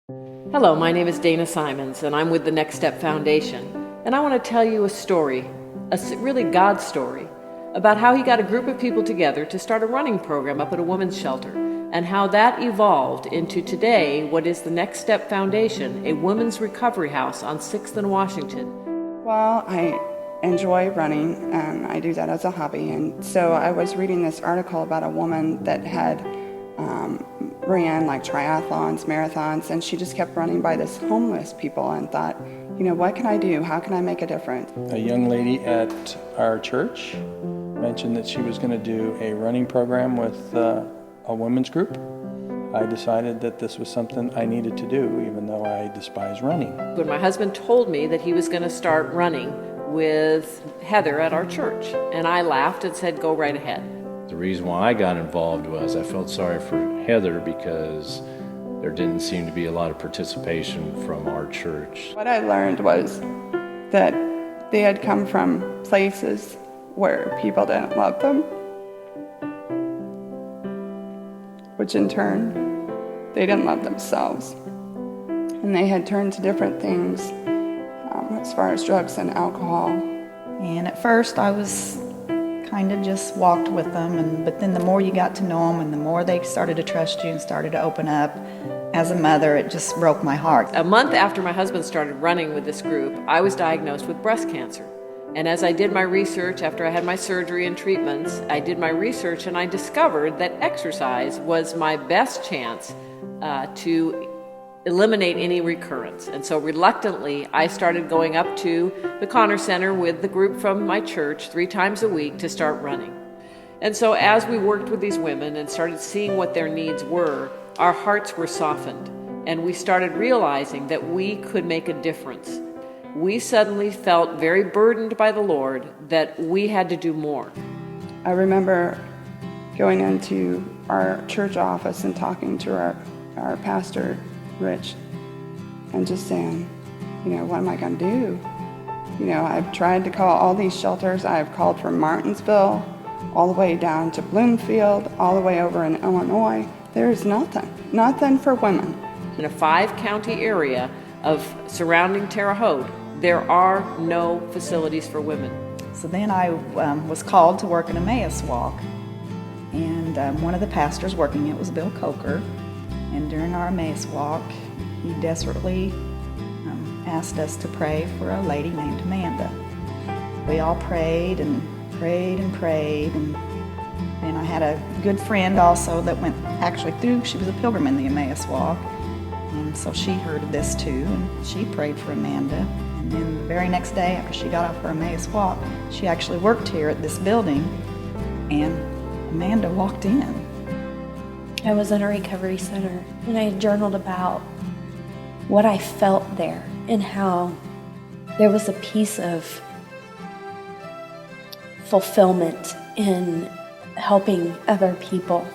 Hello, my name is Dana Simons, and I'm with the Next Step Foundation. And I want to tell you a story, really God's story, about how He got a group of people together to start a running program up at a women's shelter, and how that evolved into today what is the Next Step Foundation, a women's recovery house on 6th and Washington. Well, I enjoy running, and I do that as a hobby. And so I was reading this article about a woman that had ran like triathlons, marathons, and she just kept running by this homeless people and thought, what can I do? How can I make a difference? A young lady at our church mentioned that she was going to do a running program with a women's group. I decided that this was something I needed to do, even though I despise running. When my husband told me that he was going to start running with Heather at our church, and I laughed and said, go right ahead. The reason why I got involved was I felt sorry for Heather because there didn't seem to be a lot of participation from our church. What I learned was that they had come from places where people didn't love them, which in turn, they didn't love themselves. And they had turned to different things as far as drugs and alcohol. And at first I was kind of just walked with them, but then the more you got to know them and the more they started to trust you and started to open up, as a mother, it just broke my heart. A month after my husband started running with this group, I was diagnosed with breast cancer. And as I did my research, after I had my surgery and treatments, I did my research and I discovered that exercise was my best chance to eliminate any recurrence. And so reluctantly, I started going up to the Connor Center with the group from my church 3 times a week to start running. And so as we worked with these women and started seeing what their needs were, our hearts were softened, and we started realizing that we could make a difference. We suddenly felt very burdened by the Lord that we had to do more. I remember going into our church office and talking to our pastor, Rich, and just saying, what am I going to do? I've tried to call all these shelters. I've called from Martinsville all the way down to Bloomfield, all the way over in Illinois. There's nothing for women. In a 5-county area of surrounding Terre Haute, there are no facilities for women. So then I was called to work an Emmaus walk, and one of the pastors working it was Bill Coker. And during our Emmaus walk, he desperately asked us to pray for a lady named Amanda. We all prayed and prayed and prayed, and I had a good friend also that went actually through, she was a pilgrim in the Emmaus walk, and so she heard of this too, and she prayed for Amanda. And then the very next day after she got off her Emmaus walk, she actually worked here at this building, and Amanda walked in. I was in a recovery center, and I journaled about what I felt there and how there was a piece of fulfillment in helping other people.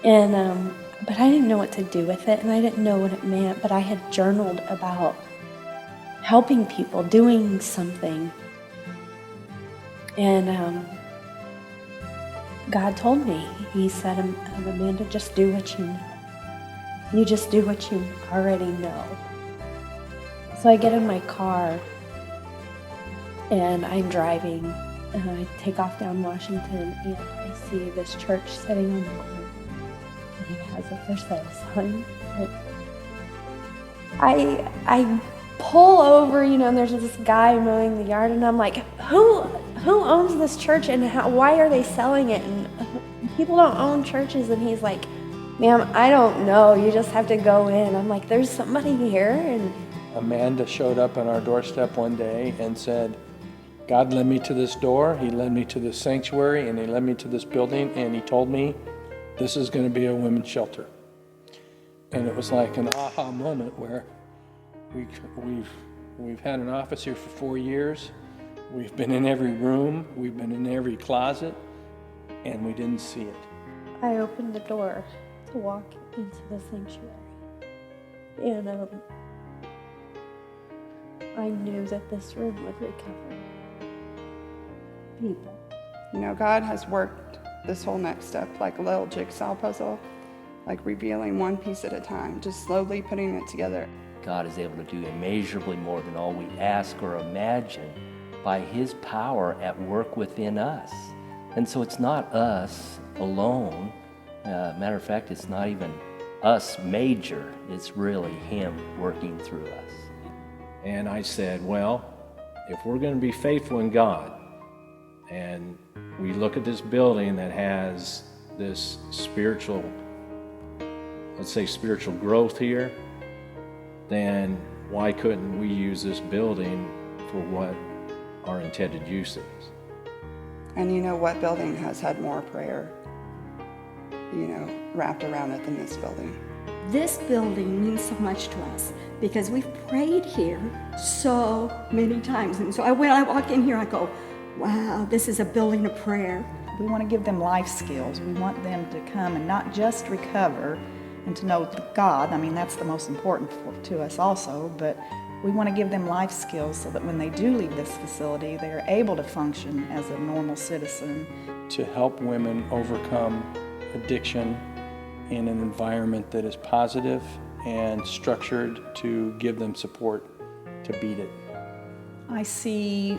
And but I didn't know what to do with it, and I didn't know what it meant, but I had journaled about helping people, doing something. And God told me, He said, Amanda, just do what you know. You just do what you already know. So I get in my car and I'm driving and I take off down Washington and I see this church sitting on the corner and it has a for sale sign. I pull over, and there's this guy mowing the yard and I'm like, who owns this church and why are they selling it? And people don't own churches. And he's like, ma'am, I don't know. You just have to go in. I'm like, there's somebody here. And Amanda showed up on our doorstep one day and said, God led me to this door, He led me to this sanctuary, and He led me to this building, and He told me this is going to be a women's shelter. And it was like an aha moment where we've had an office here for 4 years. We've been in every room, we've been in every closet, and we didn't see it. I opened the door to walk into the sanctuary. And I knew that this room would recover people. God has worked this whole next step like a little jigsaw puzzle. like revealing one piece at a time, just slowly putting it together. God is able to do immeasurably more than all we ask or imagine by His power at work within us. And so it's not us alone. Matter of fact, it's not even us major. It's really Him working through us. And I said, well, if we're going to be faithful in God, and we look at this building that has this spiritual, let's say spiritual growth here, then why couldn't we use this building for what our intended use is? And you know what building has had more prayer, wrapped around it than this building? This building means so much to us because we've prayed here so many times. And so when I walk in here, I go, wow, this is a building of prayer. We want to give them life skills. We want them to come and not just recover and to know God. I mean, that's the most important to us also, but we want to give them life skills so that when they do leave this facility, they are able to function as a normal citizen. To help women overcome addiction in an environment that is positive and structured to give them support to beat it. I see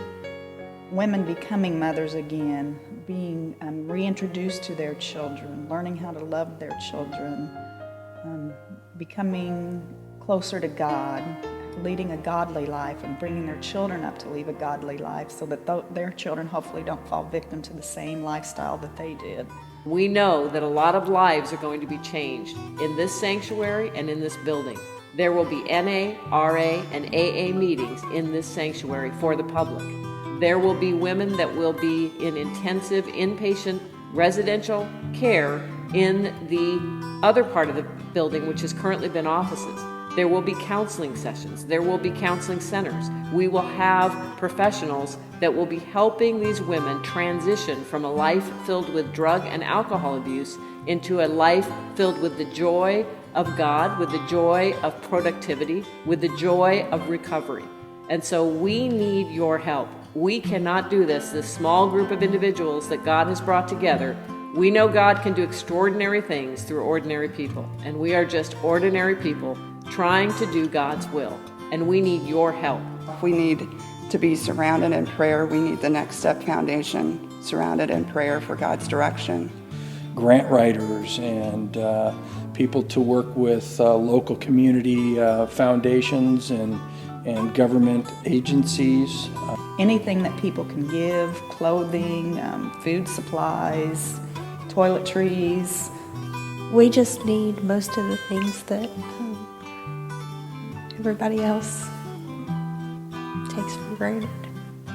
women becoming mothers again, being reintroduced to their children, learning how to love their children, becoming closer to God, leading a godly life and bringing their children up to lead a godly life so that their children hopefully don't fall victim to the same lifestyle that they did. We know that a lot of lives are going to be changed in this sanctuary and in this building. There will be NA, RA, and AA meetings in this sanctuary for the public. There will be women that will be in intensive inpatient residential care in the other part of the building, which has currently been offices. There will be counseling sessions. There will be counseling centers. We will have professionals that will be helping these women transition from a life filled with drug and alcohol abuse into a life filled with the joy of God, with the joy of productivity, with the joy of recovery. And so we need your help. We cannot do this small group of individuals that God has brought together. We know God can do extraordinary things through ordinary people, and we are just ordinary people trying to do God's will, and we need your help. We need to be surrounded in prayer. We need the Next Step Foundation surrounded in prayer for God's direction. Grant writers and people to work with local community foundations and government agencies. Anything that people can give, clothing, food supplies, toiletries. We just need most of the things that everybody else takes for granted.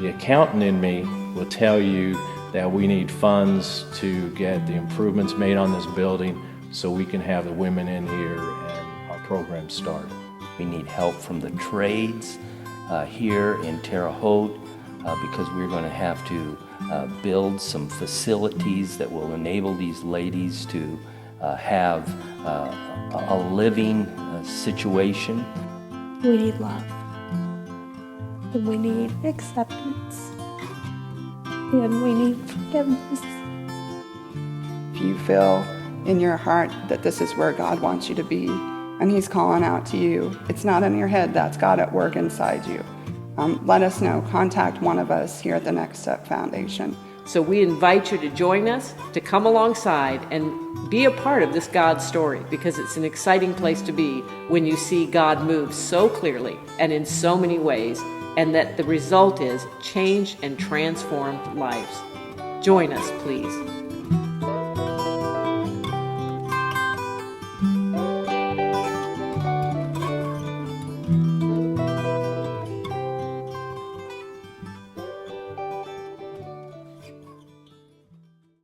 The accountant in me will tell you that we need funds to get the improvements made on this building so we can have the women in here and our program started. We need help from the trades here in Terre Haute because we're going to have to build some facilities that will enable these ladies to have a living situation. We need love. And we need acceptance. And we need forgiveness. If you feel in your heart that this is where God wants you to be, and He's calling out to you, it's not in your head, that's God at work inside you. Let us know. Contact one of us here at the Next Step Foundation. So we invite you to join us, to come alongside and be a part of this God story, because it's an exciting place to be when you see God move so clearly and in so many ways, and that the result is changed and transformed lives. Join us, please.